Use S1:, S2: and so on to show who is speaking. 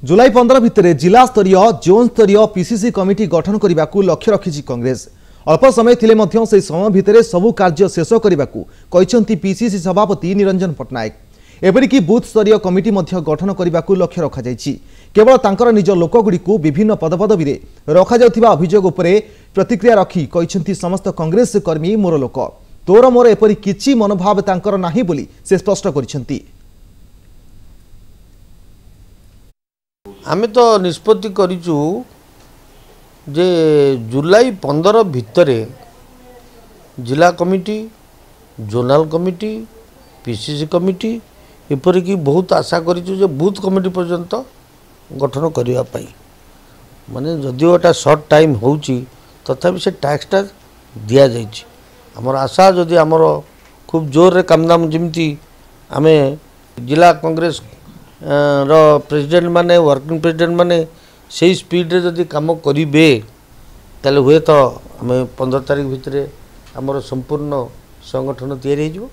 S1: जुलाई 15 भितर जिला स्तरीय जोन स्तरीय पीसीसी कमिटी गठन करने को लक्ष्य रखी कांग्रेस। अल्प समय थिले मध्य से समय भितर सबु कार्य शेष करने को पीसीसी सभापति निरंजन पट्टनायक। एपरिकी बूथ स्तरीय कमिटी मध्य गठन करने को लक्ष्य रखा जायछि। केवल तांकर निज लोकगुड़ी को विभिन्न पदपदवी रे रखा जाउथिबा अभियोग उपरे प्रतिक्रिया रखी कहिसेंति समस्त कांग्रेस कर्मी मोर लोक तोर मोर एपरि किछि मनोभाव तांकर नाही बोली से स्पष्ट करिसेंति।
S2: आमे तो निष्पत्ति करिचु जे जुलाई 15 भितरे जिला committee zonal committee PCC committee एपरिकी बहुत आशा करिचु जे बूथ कमिटी पर्यंत गठन करिवा पाई माने जदिओ एटा शॉर्ट टाइम होउची तथापि से टैक्सटा दिया जाइछि। हमर आशा जदि हमर खूब जोर रे कामदाम जिमती आमे जिला कांग्रेस रो प्रेसिडेंट माने वर्किंग प्रेसिडेंट माने से स्पीड रे जदि काम करिबे ताले हुए तो आमे 15 तारिख भितरे हमर संपूर्ण संगठन तैयारी हो।